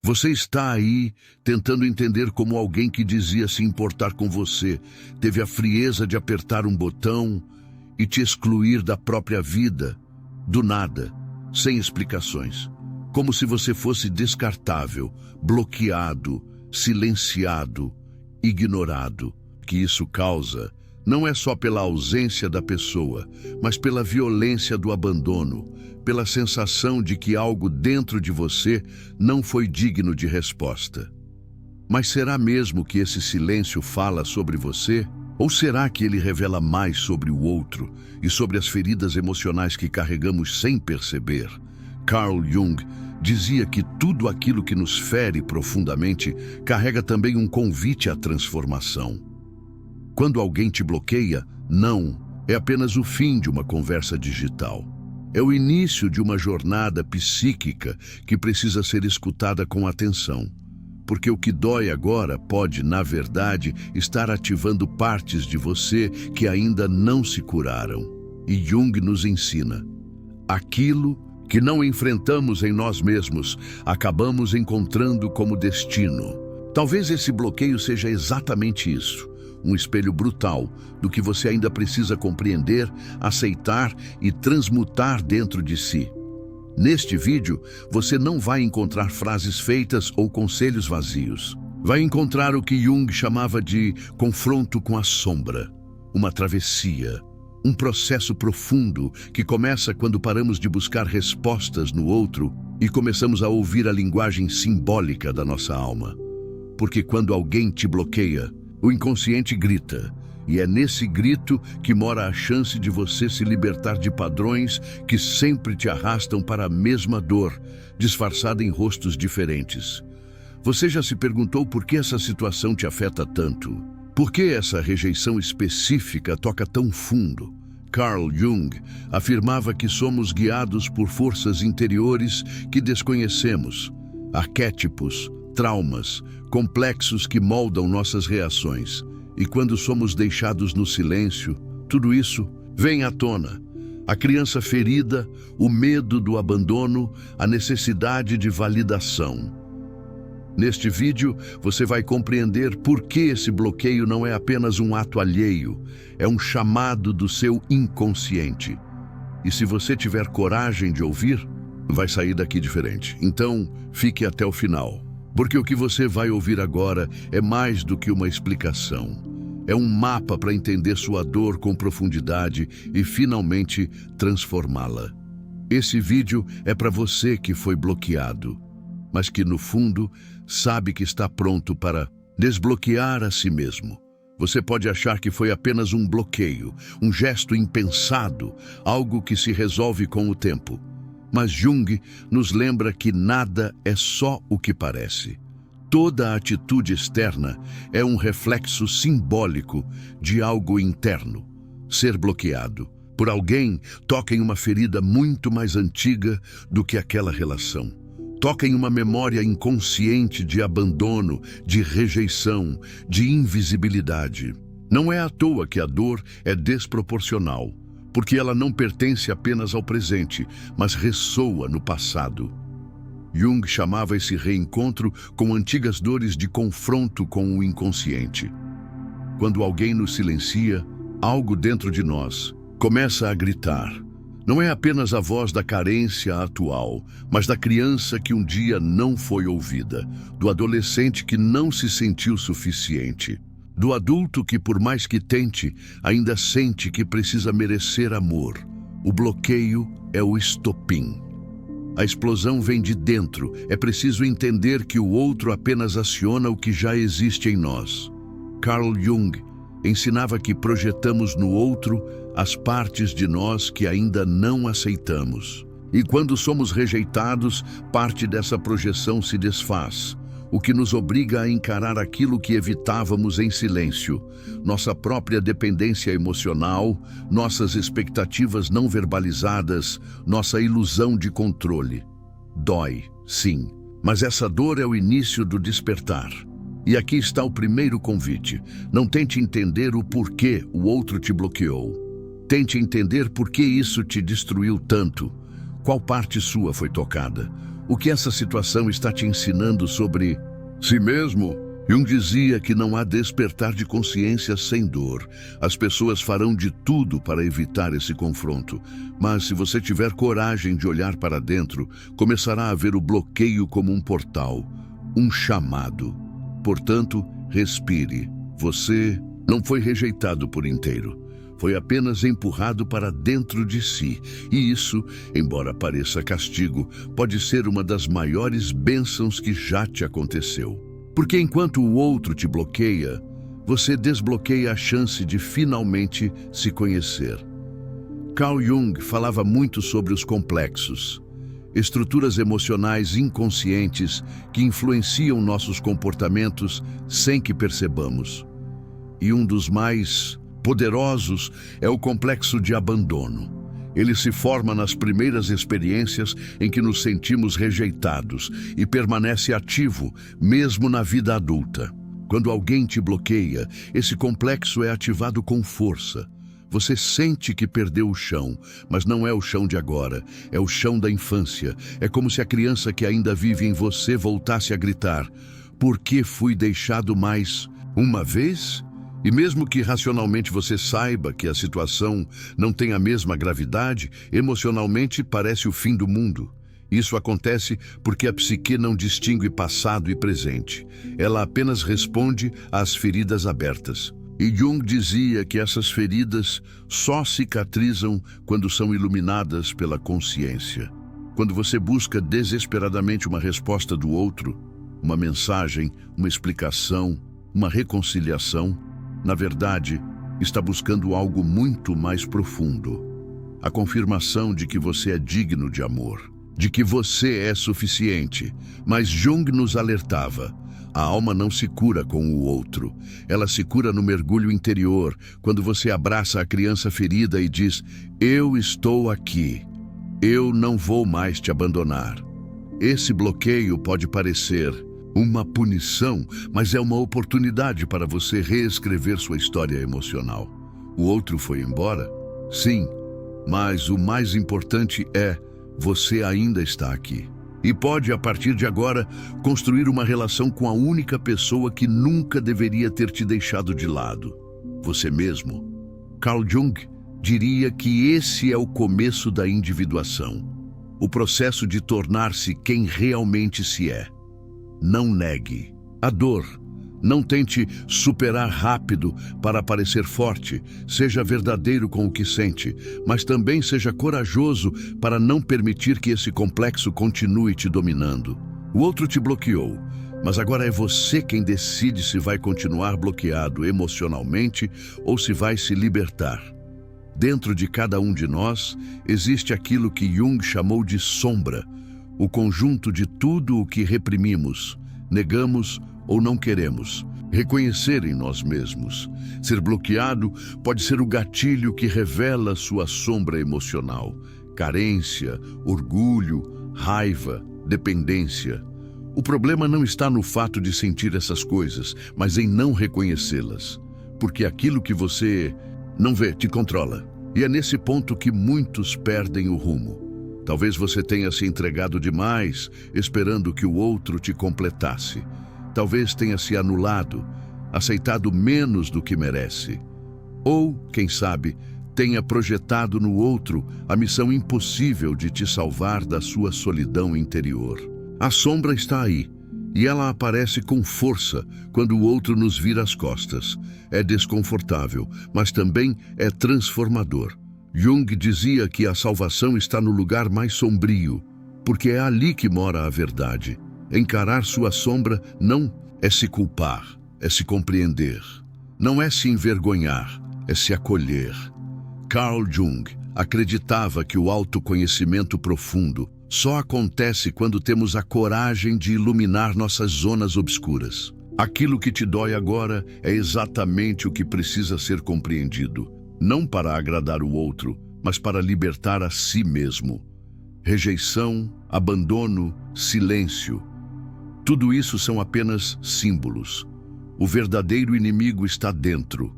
Você está aí tentando entender como alguém que dizia se importar com você teve a frieza de apertar um botão e te excluir da própria vida, do nada, sem explicações. Como se você fosse descartável, bloqueado, silenciado, ignorado. O que isso causa não é só pela ausência da pessoa, mas pela violência do abandono, pela sensação de que algo dentro de você não foi digno de resposta. Mas será mesmo que esse silêncio fala sobre você? Ou será que ele revela mais sobre o outro e sobre as feridas emocionais que carregamos sem perceber? Carl Jung dizia que tudo aquilo que nos fere profundamente carrega também um convite à transformação. Quando alguém te bloqueia, não é apenas o fim de uma conversa digital. É o início de uma jornada psíquica que precisa ser escutada com atenção. Porque o que dói agora pode, na verdade, estar ativando partes de você que ainda não se curaram. E Jung nos ensina: aquilo que não enfrentamos em nós mesmos, acabamos encontrando como destino. Talvez esse bloqueio seja exatamente isso. Um espelho brutal do que você ainda precisa compreender, aceitar e transmutar dentro de si. Neste vídeo, você não vai encontrar frases feitas ou conselhos vazios. Vai encontrar o que Jung chamava de confronto com a sombra, uma travessia, um processo profundo que começa quando paramos de buscar respostas no outro e começamos a ouvir a linguagem simbólica da nossa alma. Porque quando alguém te bloqueia, o inconsciente grita, e é nesse grito que mora a chance de você se libertar de padrões que sempre te arrastam para a mesma dor, disfarçada em rostos diferentes. Você já se perguntou por que essa situação te afeta tanto? Por que essa rejeição específica toca tão fundo? Carl Jung afirmava que somos guiados por forças interiores que desconhecemos, arquétipos, traumas, complexos que moldam nossas reações. E quando somos deixados no silêncio, tudo isso vem à tona. A criança ferida, o medo do abandono, a necessidade de validação. Neste vídeo, você vai compreender por que esse bloqueio não é apenas um ato alheio, é um chamado do seu inconsciente. E se você tiver coragem de ouvir, vai sair daqui diferente. Então, fique até o final. Porque o que você vai ouvir agora é mais do que uma explicação. É um mapa para entender sua dor com profundidade e finalmente transformá-la. Esse vídeo é para você que foi bloqueado, mas que no fundo sabe que está pronto para desbloquear a si mesmo. Você pode achar que foi apenas um bloqueio, um gesto impensado, algo que se resolve com o tempo. Mas Jung nos lembra que nada é só o que parece. Toda atitude externa é um reflexo simbólico de algo interno. Ser bloqueado por alguém toca em uma ferida muito mais antiga do que aquela relação. Toca em uma memória inconsciente de abandono, de rejeição, de invisibilidade. Não é à toa que a dor é desproporcional, porque ela não pertence apenas ao presente, mas ressoa no passado. Jung chamava esse reencontro com antigas dores de confronto com o inconsciente. Quando alguém nos silencia, algo dentro de nós começa a gritar. Não é apenas a voz da carência atual, mas da criança que um dia não foi ouvida, do adolescente que não se sentiu suficiente, do adulto que, por mais que tente, ainda sente que precisa merecer amor. O bloqueio é o estopim. A explosão vem de dentro. É preciso entender que o outro apenas aciona o que já existe em nós. Carl Jung ensinava que projetamos no outro as partes de nós que ainda não aceitamos. E quando somos rejeitados, parte dessa projeção se desfaz, o que nos obriga a encarar aquilo que evitávamos em silêncio, nossa própria dependência emocional, nossas expectativas não verbalizadas, nossa ilusão de controle. Dói, sim, mas essa dor é o início do despertar. E aqui está o primeiro convite. Não tente entender o porquê o outro te bloqueou. Tente entender por que isso te destruiu tanto. Qual parte sua foi tocada? O que essa situação está te ensinando sobre si mesmo? Jung dizia que não há despertar de consciência sem dor. As pessoas farão de tudo para evitar esse confronto. Mas se você tiver coragem de olhar para dentro, começará a ver o bloqueio como um portal, um chamado. Portanto, respire. Você não foi rejeitado por inteiro. Foi apenas empurrado para dentro de si. E isso, embora pareça castigo, pode ser uma das maiores bênçãos que já te aconteceu. Porque enquanto o outro te bloqueia, você desbloqueia a chance de finalmente se conhecer. Carl Jung falava muito sobre os complexos, estruturas emocionais inconscientes que influenciam nossos comportamentos sem que percebamos. E um dos mais poderosos é o complexo de abandono. Ele se forma nas primeiras experiências em que nos sentimos rejeitados e permanece ativo, mesmo na vida adulta. Quando alguém te bloqueia, esse complexo é ativado com força. Você sente que perdeu o chão, mas não é o chão de agora, é o chão da infância. É como se a criança que ainda vive em você voltasse a gritar: "Por que fui deixado mais uma vez?" E mesmo que racionalmente você saiba que a situação não tem a mesma gravidade, emocionalmente parece o fim do mundo. Isso acontece porque a psique não distingue passado e presente. Ela apenas responde às feridas abertas. E Jung dizia que essas feridas só cicatrizam quando são iluminadas pela consciência. Quando você busca desesperadamente uma resposta do outro, uma mensagem, uma explicação, uma reconciliação, na verdade, está buscando algo muito mais profundo. A confirmação de que você é digno de amor, de que você é suficiente. Mas Jung nos alertava: a alma não se cura com o outro. Ela se cura no mergulho interior, quando você abraça a criança ferida e diz: "Eu estou aqui. Eu não vou mais te abandonar." Esse bloqueio pode parecer uma punição, mas é uma oportunidade para você reescrever sua história emocional. O outro foi embora? Sim, mas o mais importante é: você ainda está aqui. E pode, a partir de agora, construir uma relação com a única pessoa que nunca deveria ter te deixado de lado: você mesmo. Carl Jung diria que esse é o começo da individuação, o processo de tornar-se quem realmente se é. Não negue a dor. Não tente superar rápido para parecer forte. Seja verdadeiro com o que sente, mas também seja corajoso para não permitir que esse complexo continue te dominando. O outro te bloqueou, mas agora é você quem decide se vai continuar bloqueado emocionalmente ou se vai se libertar. Dentro de cada um de nós existe aquilo que Jung chamou de sombra, o conjunto de tudo o que reprimimos, negamos ou não queremos reconhecer em nós mesmos. Ser bloqueado pode ser o gatilho que revela sua sombra emocional: carência, orgulho, raiva, dependência. O problema não está no fato de sentir essas coisas, mas em não reconhecê-las, porque aquilo que você não vê te controla. E é nesse ponto que muitos perdem o rumo. Talvez você tenha se entregado demais, esperando que o outro te completasse. Talvez tenha se anulado, aceitado menos do que merece. Ou, quem sabe, tenha projetado no outro a missão impossível de te salvar da sua solidão interior. A sombra está aí, e ela aparece com força quando o outro nos vira as costas. É desconfortável, mas também é transformador. Jung dizia que a salvação está no lugar mais sombrio, porque é ali que mora a verdade. Encarar sua sombra não é se culpar, é se compreender. Não é se envergonhar, é se acolher. Carl Jung acreditava que o autoconhecimento profundo só acontece quando temos a coragem de iluminar nossas zonas obscuras. Aquilo que te dói agora é exatamente o que precisa ser compreendido. Não para agradar o outro, mas para libertar a si mesmo. Rejeição, abandono, silêncio. Tudo isso são apenas símbolos. O verdadeiro inimigo está dentro.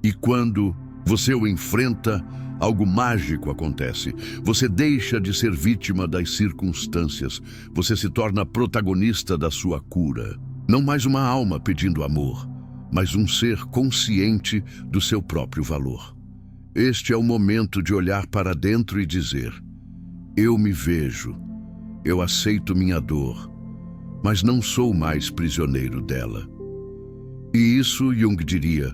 E quando Você o enfrenta, algo mágico acontece. Você deixa de ser vítima das circunstâncias. Você se torna protagonista da sua cura. Não mais uma alma pedindo amor, mas um ser consciente do seu próprio valor. Este é o momento de olhar para dentro e dizer: eu me vejo, eu aceito minha dor, mas não sou mais prisioneiro dela. E isso, Jung diria,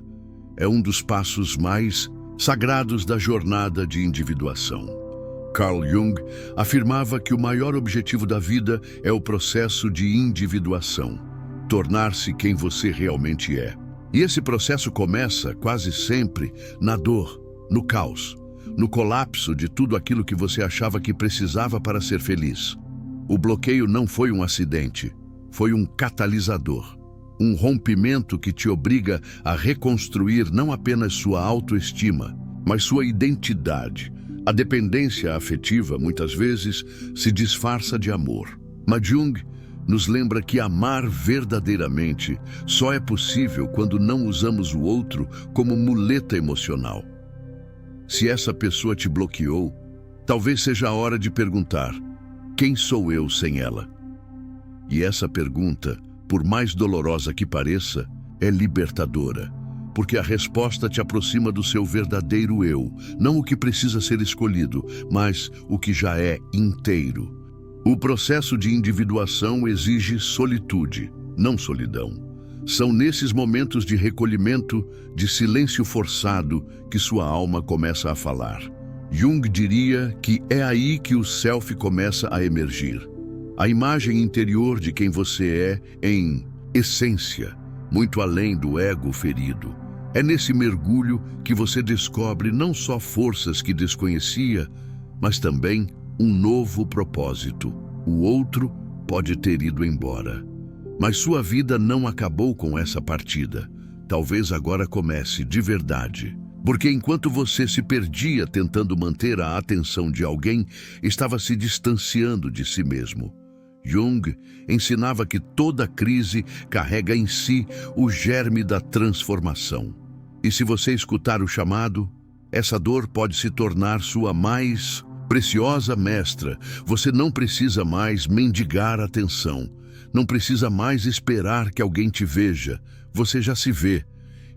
é um dos passos mais sagrados da jornada de individuação. Carl Jung afirmava que o maior objetivo da vida é o processo de individuação, tornar-se quem você realmente é. E esse processo começa, quase sempre, na dor, no caos, no colapso de tudo aquilo que você achava que precisava para ser feliz. O bloqueio não foi um acidente, foi um catalisador. Um rompimento que te obriga a reconstruir não apenas sua autoestima, mas sua identidade. A dependência afetiva, muitas vezes, se disfarça de amor. Mas Jung nos lembra que amar verdadeiramente só é possível quando não usamos o outro como muleta emocional. Se essa pessoa te bloqueou, talvez seja a hora de perguntar: quem sou eu sem ela? E essa pergunta, por mais dolorosa que pareça, é libertadora, porque a resposta te aproxima do seu verdadeiro eu, não o que precisa ser escolhido, mas o que já é inteiro. O processo de individuação exige solitude, não solidão. São nesses momentos de recolhimento, de silêncio forçado, que sua alma começa a falar. Jung diria que é aí que o self começa a emergir. A imagem interior de quem você é, em essência, muito além do ego ferido. É nesse mergulho que você descobre não só forças que desconhecia, mas também um novo propósito. O outro pode ter ido embora, mas sua vida não acabou com essa partida. Talvez agora comece de verdade. Porque enquanto você se perdia tentando manter a atenção de alguém, estava se distanciando de si mesmo. Jung ensinava que toda crise carrega em si o germe da transformação. E se você escutar o chamado, essa dor pode se tornar sua mais preciosa mestra. Você não precisa mais mendigar atenção. Não precisa mais esperar que alguém te veja. Você já se vê.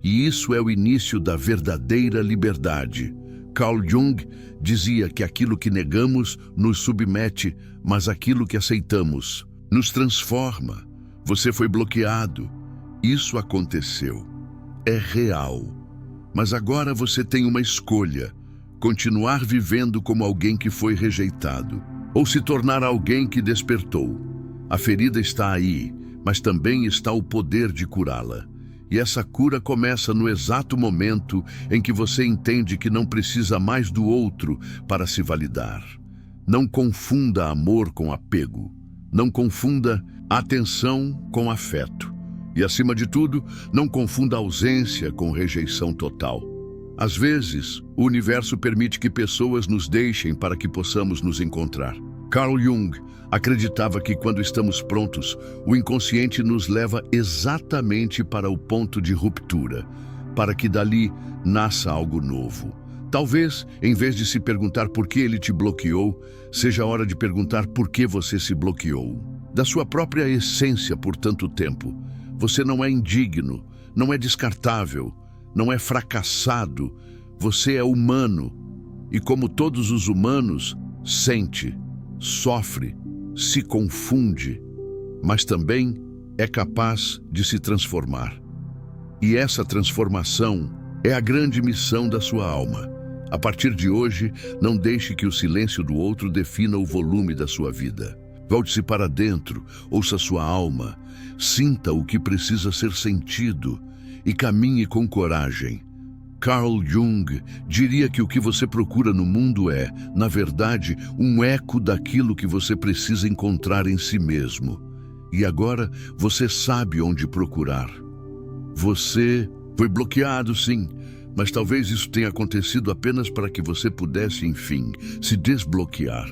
E isso é o início da verdadeira liberdade. Carl Jung dizia que aquilo que negamos nos submete, mas aquilo que aceitamos nos transforma. Você foi bloqueado. Isso aconteceu. É real. Mas agora você tem uma escolha: continuar vivendo como alguém que foi rejeitado, ou se tornar alguém que despertou. A ferida está aí, mas também está o poder de curá-la. E essa cura começa no exato momento em que você entende que não precisa mais do outro para se validar. Não confunda amor com apego. Não confunda atenção com afeto. E, acima de tudo, não confunda ausência com rejeição total. Às vezes, o universo permite que pessoas nos deixem para que possamos nos encontrar. Carl Jung acreditava que quando estamos prontos, o inconsciente nos leva exatamente para o ponto de ruptura, para que dali nasça algo novo. Talvez, em vez de se perguntar por que ele te bloqueou, seja a hora de perguntar por que você se bloqueou. Da sua própria essência por tanto tempo. Você não é indigno, não é descartável, não é fracassado. Você é humano. E como todos os humanos, sente, sofre, se confunde, mas também é capaz de se transformar. E essa transformação é a grande missão da sua alma. A partir de hoje, não deixe que o silêncio do outro defina o volume da sua vida. Volte-se para dentro, ouça sua alma, sinta o que precisa ser sentido e caminhe com coragem. Carl Jung diria que o que você procura no mundo é, na verdade, um eco daquilo que você precisa encontrar em si mesmo. E agora você sabe onde procurar. Você foi bloqueado, sim, mas talvez isso tenha acontecido apenas para que você pudesse, enfim, se desbloquear.